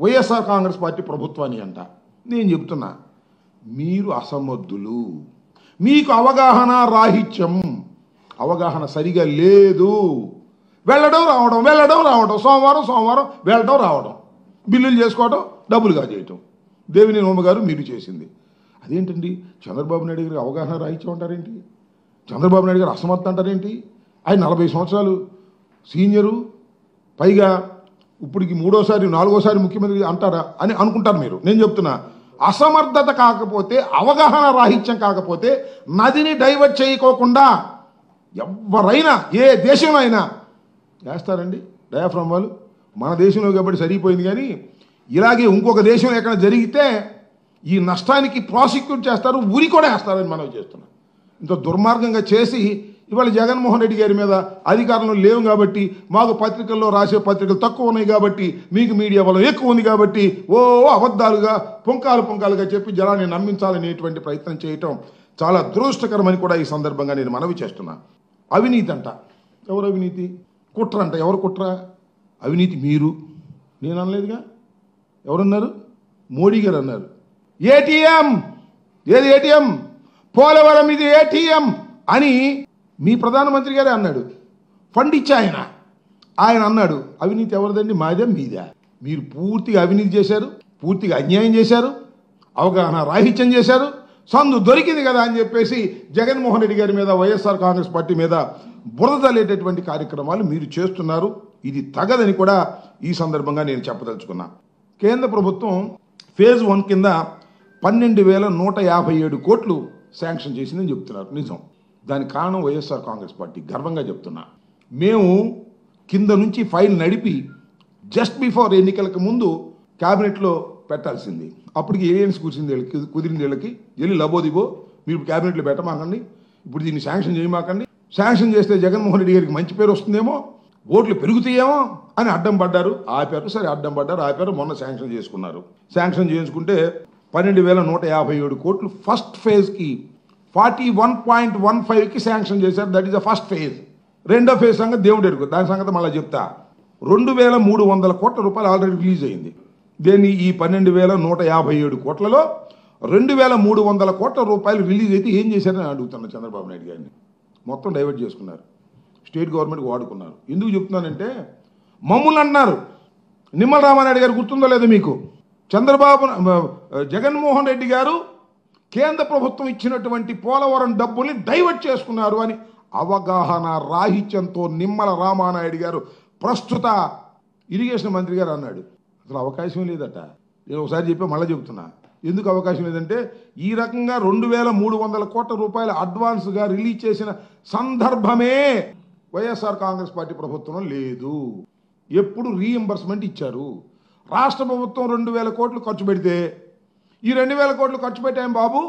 YSR Congress party ప్రభుత్వాన్ని అంట. నేను చెప్తున్నా, మీరు అసమర్థులు, మీకు అవగాహన రాహిత్యం, అవగాహన సరిగా లేదు. వెళ్ళడం రావడం సోమవారం వెళ్ళడం రావడం, బిల్లులు చేసుకోవడం, డబ్బులుగా చేయటం. దేవినేని ఉమ గారు మీరు చేసింది అదేంటండి? చంద్రబాబు నాయుడు గారికి అవగాహన రాహిత్యం అంటారేంటి? చంద్రబాబు నాయుడు గారు అసమర్థత అంటారేంటి? ఆయన 40 సంవత్సరాలు సీనియరు, పైగా ఇప్పటికి 3వ సారి 4వ సారి ముఖ్యమంత్రి అంటారా అని అనుకుంటారు మీరు. నేను చెప్తున్నా, అసమర్థత కాకపోతే, అవగాహన రాహిత్యం కాకపోతే నదిని డైవర్ట్ చేయకోకుండా ఎవరైనా ఏ దేశంలో అయినా వేస్తారండి డయాఫ్రామ్ వాళ్ళు. మన దేశంలో కాబట్టి సరిపోయింది, కానీ ఇలాగే ఇంకొక దేశంలో ఎక్కడ జరిగితే ఈ నష్టానికి ప్రాసిక్యూట్ చేస్తారు, ఉరి కూడా వేస్తారని మనం చేస్తున్నాం. ఇంత దుర్మార్గంగా చేసి ఇవాళ జగన్మోహన్ రెడ్డి గారి మీద అధికారంలో లేవు కాబట్టి, మాకు పత్రికల్లో రాసే పత్రికలు తక్కువ ఉన్నాయి కాబట్టి, మీకు మీడియా బలం ఎక్కువ ఉంది కాబట్టి అబద్ధాలుగా పుంకాలుగా చెప్పి జనాన్ని నమ్మించాలనేటువంటి ప్రయత్నం చేయటం చాలా దురదృష్టకరమని కూడా ఈ సందర్భంగా నేను మనవి చేస్తున్నా. అవినీతి అంట, ఎవరు అవినీతి? కుట్ర అంట, ఎవరు కుట్ర? అవినీతి మీరు, నేను అనలేదుగా. ఎవరన్నారు? మోడీ గారు అన్నారు. ఏటీఎం, ఏది ఏటీఎం? పోలవరం ఇది ఏటీఎం అని మీ ప్రధానమంత్రి గారే అన్నాడు. ఫండ్ ఇచ్చి ఆయన అన్నాడు. అవినీతి ఎవరిదండి? మాదే మీదే. మీరు పూర్తిగా అవినీతి చేశారు, పూర్తిగా అన్యాయం చేశారు, అవగాహన రాహిత్యం చేశారు. సందు దొరికింది కదా అని చెప్పేసి జగన్మోహన్ రెడ్డి గారి మీద, వైఎస్ఆర్ కాంగ్రెస్ పార్టీ మీద బురద తల్లేటటువంటి కార్యక్రమాలు మీరు చేస్తున్నారు. ఇది తగదని కూడా ఈ సందర్భంగా నేను చెప్పదలుచుకున్నా. కేంద్ర ప్రభుత్వం ఫేజ్ 1 కింద 12,157 కోట్లు శాంక్షన్ చేసిందని చెప్తున్నారు. నిజం. దానికి కారణం వైఎస్ఆర్ కాంగ్రెస్ పార్టీ. గర్వంగా చెప్తున్నా. మేము కింద నుంచి ఫైల్ నడిపి జస్ట్ బిఫోర్ ఎన్నికలకు ముందు క్యాబినెట్లో పెట్టాల్సింది. అప్పటికి ఏలియన్స్ కుదిరింది వీళ్ళకి, వెళ్ళి లబోదిబో మీరు క్యాబినెట్లో పెట్టమాకండి, ఇప్పుడు దీన్ని శాంక్షన్ చేయమాకండి, శాంక్షన్ చేస్తే జగన్మోహన్ రెడ్డి గారికి మంచి పేరు వస్తుందేమో, ఓట్లు పెరుగుతాయేమో అని అడ్డం పడ్డారు, ఆపారు. సరే అడ్డం పడ్డారు, ఆపారు. మొన్న శాంక్షన్ చేసుకున్నారు. శాంక్షన్ చేసుకుంటే 12,157 కోట్లు ఫస్ట్ ఫేజ్కి 41.15కి శాంక్షన్ చేశారు. That is the first phase. రెండో ఫేజ్ సంగతి దేవుడు ఎరుగు, దాని సంగతి మళ్ళీ చెప్తా. 2,300 కోట్ల రూపాయలు ఆల్రెడీ రిలీజ్ అయింది. దేన్ని? ఈ 12,157 కోట్లలో 2,300 కోట్ల రూపాయలు రిలీజ్ అయితే ఏం చేశారని అడుగుతున్నా చంద్రబాబు నాయుడు గారిని. మొత్తం డైవర్ట్ చేసుకున్నారు, స్టేట్ గవర్నమెంట్కి వాడుకున్నారు. ఎందుకు చెప్తున్నానంటే, మమ్మల్ని అన్నారు. నిమ్మల రామానాయుడు గారు గుర్తుందో లేదో మీకు? జగన్మోహన్ రెడ్డి గారు కేంద్ర ప్రభుత్వం ఇచ్చినటువంటి పోలవరం డబ్బుల్ని డైవర్ట్ చేసుకున్నారు అని అవగాహన రాహిత్యంతో నిమ్మల రామానాయుడు గారు ప్రస్తుత ఇరిగేషన్ మంత్రి గారు అన్నాడు. అసలు అవకాశం లేదట. నేను ఒకసారి చెప్పి మళ్ళీ చెబుతున్నా. ఎందుకు అవకాశం లేదంటే, ఈ రకంగా 2,300 కోట్ల రూపాయల అడ్వాన్స్గా రిలీజ్ చేసిన సందర్భమే వైఎస్ఆర్ కాంగ్రెస్ పార్టీ ప్రభుత్వం లేదు. ఎప్పుడు రీఎంబర్స్మెంట్ ఇచ్చారు. రాష్ట్ర ప్రభుత్వం 2,000 కోట్లు ఖర్చు పెడితే, ఈ 2,000 కోట్లు ఖర్చు పెట్టాం బాబు,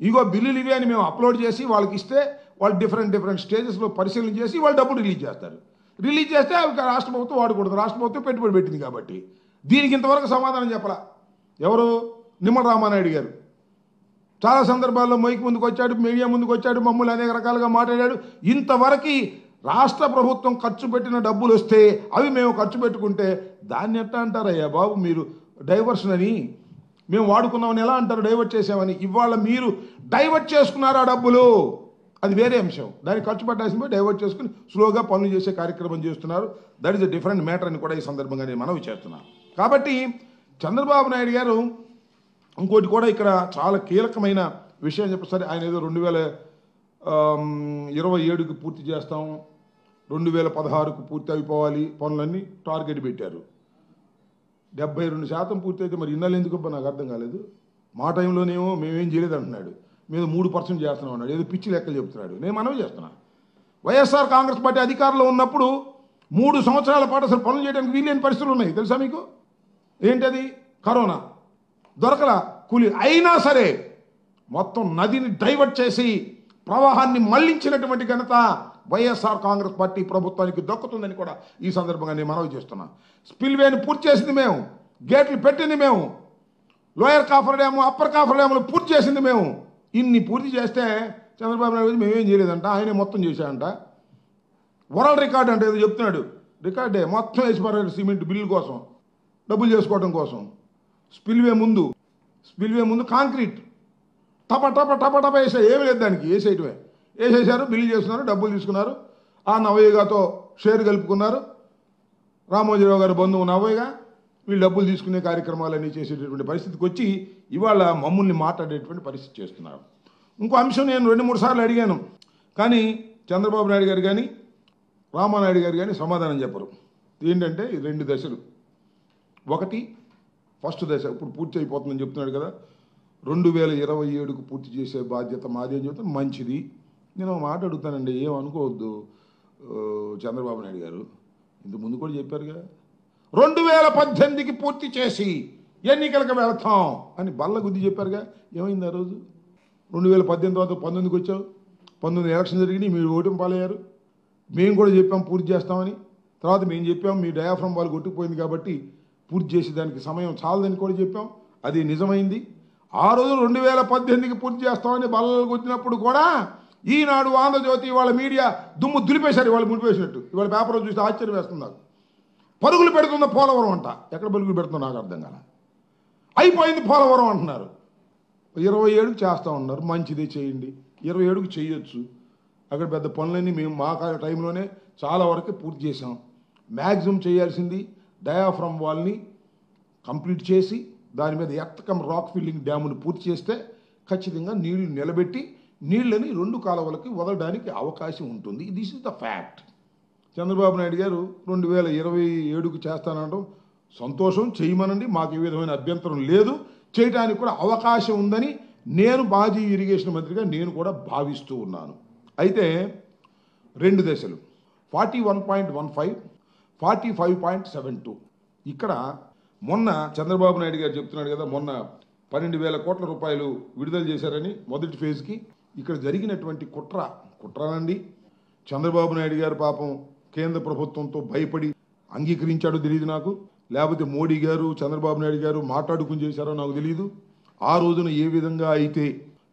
ఇగో బిల్లులు ఇవి అని మేము అప్లోడ్ చేసి వాళ్ళకి ఇస్తే, వాళ్ళు డిఫరెంట్ స్టేజెస్లో పరిశీలన చేసి వాళ్ళు డబ్బులు రిలీజ్ చేస్తారు. రిలీజ్ చేస్తే అవి రాష్ట్ర ప్రభుత్వం వాడకూడదు. రాష్ట్ర ప్రభుత్వం పెట్టుబడి పెట్టింది కాబట్టి. దీనికి ఇంతవరకు సమాధానం చెప్పలా ఎవరు? నిమ్మల రామానాయుడు గారు. చాలా సందర్భాల్లో మైక్ ముందుకు వచ్చాడు, మీడియా ముందుకు వచ్చాడు, మమ్మల్ని అనేక రకాలుగా మాట్లాడాడు. ఇంతవరకు రాష్ట్ర ప్రభుత్వం ఖర్చు పెట్టిన డబ్బులు వస్తే అవి మేము ఖర్చు పెట్టుకుంటే దాన్ని ఎట్లా అంటారయ్యా బాబు మీరు డైవర్షన్ అని? మేము వాడుకున్నామని ఎలా అంటారు డైవర్ట్ చేసామని? ఇవాళ మీరు డైవర్ట్ చేసుకున్నారు ఆ డబ్బులు, అది వేరే అంశం. దాన్ని ఖర్చు పెట్టాల్సిందే డైవర్ట్ చేసుకుని స్లోగా పనులు చేసే కార్యక్రమం చేస్తున్నారు. That is a different matter అని కూడా ఈ సందర్భంగా నేను మనవి చేస్తున్నాను. కాబట్టి చంద్రబాబు నాయుడు గారు ఇంకోటి కూడా ఇక్కడ చాలా కీలకమైన విషయం చెప్పేసరి, ఆయన ఏదో 2027కి పూర్తి చేస్తాం, 2016కు పూర్తి అయిపోవాలి పనులన్నీ టార్గెట్ పెట్టారు. 72% పూర్తి అయితే మరి ఇన్నాళ్ళు ఎందుకు నాకు అర్థం కాలేదు. మా టైంలోనేమో మేమేం చేయలేదు అంటున్నాడు, మేము 3% చేస్తున్నాం అన్నాడు. ఏదో పిచ్చి లెక్కలు చెప్తున్నాడు. నేను మనవి చేస్తున్నాను, వైఎస్ఆర్ కాంగ్రెస్ పార్టీ అధికారంలో ఉన్నప్పుడు 3 సంవత్సరాల పాటు అసలు పనులు చేయడానికి వీలైన పరిస్థితులు ఉన్నాయి. తెలుసా మీకు? ఏంటది? కరోనా దొరకల కూలి. అయినా సరే మొత్తం నదిని డైవర్ట్ చేసి ప్రవాహాన్ని మళ్లించినటువంటి ఘనత వైఎస్ఆర్ కాంగ్రెస్ పార్టీ ప్రభుత్వానికి దక్కుతుందని కూడా ఈ సందర్భంగా నేను మనవి చేస్తున్నా. స్పిల్వేని పూర్తి చేసింది మేము, గేట్లు పెట్టింది మేము, lower copper dam upper copper డ్యాములు పూర్తి చేసింది మేము. ఇన్ని పూర్తి చేస్తే చంద్రబాబు నాయుడు మేమేం చేయలేదంట, ఆయనే మొత్తం చేశాడంట. వరల్డ్ రికార్డ్ అంటే ఏదో చెప్తున్నాడు. రికార్డే మొత్తం వేసి పారాడు సిమెంట్ బిల్లు కోసం. డబ్బులు చేసుకోవడం కోసం. స్పిల్వే ముందు కాంక్రీట్ టప టప టప టప వేసారు. ఏమి లేదు దానికి, వేసేయటమే. వేసేసారు, బిల్లు చేస్తున్నారు, డబ్బులు తీసుకున్నారు. ఆ నవయ్యగాతో షేర్ కలుపుకున్నారు. రామోజీరావు గారు బంధువు నవయ్యగా వీళ్ళు డబ్బులు తీసుకునే కార్యక్రమాలన్నీ చేసేటటువంటి పరిస్థితికి వచ్చి ఇవాళ మమ్మల్ని మాట్లాడేటువంటి పరిస్థితి చేస్తున్నారు. ఇంకో అంశం నేను 2-3 సార్లు అడిగాను, కానీ చంద్రబాబు నాయుడు గారు కానీ రామానాయుడు గారు కానీ సమాధానం చెప్పరు. ఏంటంటే 2 దశలు. ఒకటి ఫస్ట్ దశ ఇప్పుడు పూర్తి అయిపోతుందని చెప్తున్నాడు కదా, 2027కు పూర్తి చేసే బాధ్యత మాది అని చెప్తే మంచిది. నేను మాట అడుగుతానండి, ఏమనుకోవద్దు చంద్రబాబు నాయుడు గారు, ఇంతకుముందు కూడా చెప్పారుగా 2018కి పూర్తి చేసి ఎన్నికలకు వెళతాం అని బల్ల గుద్ది చెప్పారుగా. ఏమైంది ఆ రోజు? 2018 తర్వాత 19కి వచ్చావు, 19 ఎలక్షన్ జరిగినాయి, మీరు ఓటమి పాలయ్యారు. మేము కూడా చెప్పాం పూర్తి చేస్తామని. తర్వాత మేము చెప్పాం మీ డయాఫ్రమ్ వాళ్ళు కొట్టుకుపోయింది కాబట్టి పూర్తి చేసేదానికి సమయం చాలదని కూడా చెప్పాం. అది నిజమైంది. ఆ రోజు 2018కి పూర్తి చేస్తామని బల్లలు కొట్టినప్పుడు కూడా ఈనాడు, ఆంధ్రజ్యోతి, వాళ్ళ మీడియా దుమ్ము దులిపేశారు. ఇవాళ ముడిపేసినట్టు. ఇవాళ పేపర్లో చూస్తే ఆశ్చర్యం వేస్తుంది నాకు. పరుగులు పెడుతున్న పోలవరం అంట. ఎక్కడ పరుగులు పెడుతుందో నాకు అర్థం కాల. అయిపోయింది పోలవరం అంటున్నారు. 27కి చేస్తూ ఉన్నారు. మంచిదే, చేయండి. 27కి చేయొచ్చు. అక్కడ పెద్ద పనులన్నీ మేము మా టైంలోనే చాలా వరకు పూర్తి చేసాం. మ్యాక్సిమం చేయాల్సింది డయాఫ్రమ్ వాల్ని కంప్లీట్ చేసి దాని మీద ఎత్తకం రాక్ ఫిల్లింగ్ డ్యామును పూర్తి చేస్తే ఖచ్చితంగా నీళ్లు నిలబెట్టి నీళ్ళని 2 కాలువలకి వదలడానికి అవకాశం ఉంటుంది. This is the fact. Chandrababu Naidu గారు 2027కు చేస్తానడం సంతోషం, చేయమనండి, మాకు ఏ విధమైన అభ్యంతరం లేదు. చేయడానికి కూడా అవకాశం ఉందని నేను మాజీ ఇరిగేషన్ మంత్రిగా నేను కూడా భావిస్తూ ఉన్నాను. అయితే 2 దశలు 41.15, 45.72. ఇక్కడ మొన్న చంద్రబాబు నాయుడు గారు చెప్తున్నాడు కదా, మొన్న 12,000 కోట్ల రూపాయలు విడుదల చేశారని మొదటి ఫేజ్కి. ఇక్కడ జరిగినటువంటి కుట్రనండి. చంద్రబాబు నాయుడు గారు పాపం కేంద్ర ప్రభుత్వంతో భయపడి అంగీకరించాడో తెలియదు నాకు, లేకపోతే మోడీ గారు చంద్రబాబు నాయుడు గారు మాట్లాడుకుని చేశారో నాకు తెలియదు. ఆ రోజున ఏ విధంగా అయితే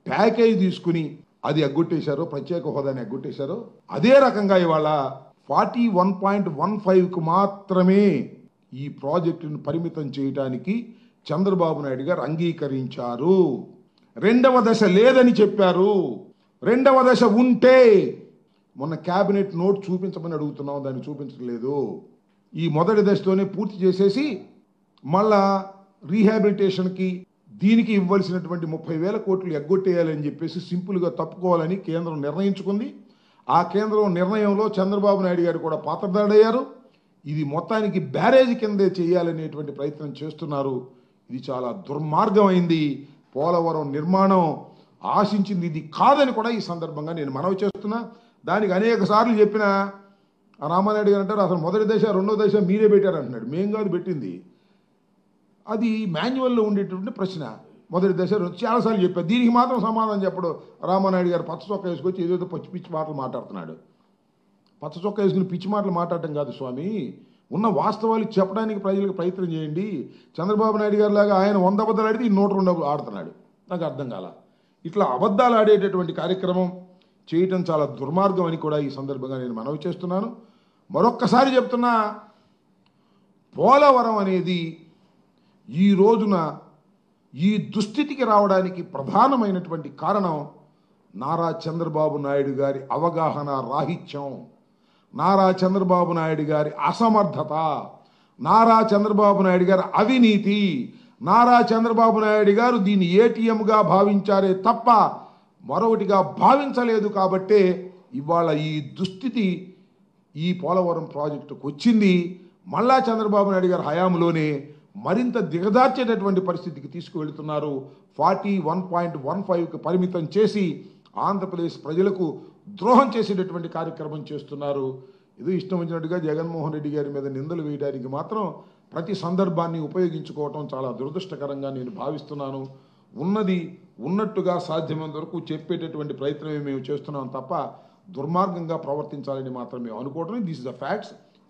ప్యాకేజ్ తీసుకుని అది ఎగ్గొట్టేశారో, ప్రత్యేక హోదాని ఎగ్గొట్టేశారో, అదే రకంగా ఇవాళ 41.15కు మాత్రమే ఈ ప్రాజెక్టును పరిమితం చేయడానికి చంద్రబాబు నాయుడు గారు అంగీకరించారు. 2వ దశ లేదని చెప్పారు. 2వ దశ ఉంటే మొన్న క్యాబినెట్ నోట్ చూపించమని అడుగుతున్నాం, దాన్ని చూపించలేదు. ఈ మొదటి దశతోనే పూర్తి చేసేసి మళ్ళా రీహాబిలిటేషన్కి దీనికి ఇవ్వాల్సినటువంటి 30,000 కోట్లు ఎగ్గొట్టేయాలని చెప్పేసి సింపుల్గా తప్పుకోవాలని కేంద్రం నిర్ణయించుకుంది. ఆ కేంద్రం నిర్ణయంలో చంద్రబాబు నాయుడు గారు కూడా పాత్రధారుడయ్యారు. ఇది మొత్తానికి బ్యారేజ్ కిందే చేయాలనేటువంటి ప్రయత్నం చేస్తున్నారు. ఇది చాలా దుర్మార్గమైంది. పోలవరం నిర్మాణం ఆశించింది ఇది కాదని కూడా ఈ సందర్భంగా నేను మనవి చేస్తున్నా. దానికి అనేక సార్లు చెప్పిన రామానాయుడు గారు అంటారు, అసలు మొదటి దశ 2వ దశ మీరే పెట్టారంటున్నాడు. మేం కాదు పెట్టింది, అది మాన్యువల్లో ఉండేటువంటి ప్రశ్న. మొదటి దశ చాలాసార్లు చెప్పారు. దీనికి మాత్రం సమాధానం చెప్పడు రామానాయుడు గారు. పచ్చ చొక్కా వేసుకొచ్చి ఏదో పిచ్చి మాటలు మాట్లాడుతున్నాడు. పచ్చ చొక్కా వేసుకుని పిచ్చి మాటలు మాట్లాడటం కాదు స్వామి, ఉన్న వాస్తవాలు చెప్పడానికి ప్రజలకు ప్రయత్నం చేయండి. చంద్రబాబు నాయుడు గారి లాగా ఆయన 100 అబద్ధాలు ఆడితే 102 ఆడుతున్నాడు. నాకు అర్థం కాల. ఇట్లా అబద్ధాలు ఆడేటటువంటి కార్యక్రమం చేయటం చాలా దుర్మార్గం అని కూడా ఈ సందర్భంగా నేను మనవి చేస్తున్నాను. మరొక్కసారి చెప్తున్నా, పోలవరం అనేది ఈ రోజున ఈ దుస్థితికి రావడానికి ప్రధానమైనటువంటి కారణం నారా చంద్రబాబు నాయుడు గారి అవగాహన రాహిత్యం, నారా చంద్రబాబు నాయుడు గారి అసమర్థత, నారా చంద్రబాబు నాయుడు గారి అవినీతి. నారా చంద్రబాబు నాయుడు గారు దీన్ని ఏటీఎంగా భావించారే తప్ప మరొకటిగా భావించలేదు. కాబట్టే ఇవాళ ఈ దుస్థితి ఈ పోలవరం ప్రాజెక్టుకు వచ్చింది. మళ్ళా చంద్రబాబు నాయుడు గారి హయాంలోనే మరింత దిగజార్చేటటువంటి పరిస్థితికి తీసుకువెళ్తున్నారు. 41.15కి పరిమితం చేసి ఆంధ్రప్రదేశ్ ప్రజలకు ద్రోహం చేసేటటువంటి కార్యక్రమం చేస్తున్నారు. ఇది ఇష్టం వచ్చినట్టుగా జగన్మోహన్ రెడ్డి గారి మీద నిందలు వేయడానికి మాత్రం ప్రతి సందర్భాన్ని ఉపయోగించుకోవటం చాలా దురదృష్టకరంగా నేను భావిస్తున్నాను. ఉన్నది ఉన్నట్టుగా సాధ్యమైనంత వరకు చెప్పేటటువంటి ప్రయత్నమే మేము చేస్తున్నాం తప్ప దుర్మార్గంగా ప్రవర్తించాలని మాత్రం మేము అనుకోవటం. దిస్ ఇస్ ద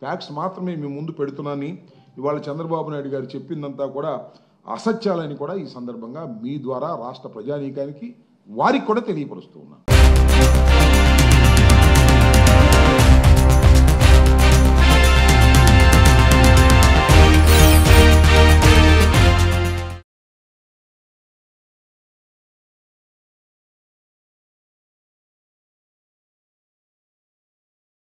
ఫ్యాక్ట్స్ మాత్రమే మేము ముందు పెడుతున్నాను. ఇవాళ చంద్రబాబు నాయుడు గారు చెప్పిందంతా కూడా అసత్యాలని కూడా ఈ సందర్భంగా మీ ద్వారా రాష్ట్ర ప్రజానీకానికి వారికి కూడా తెలియపరుస్తూ ఉన్నాను.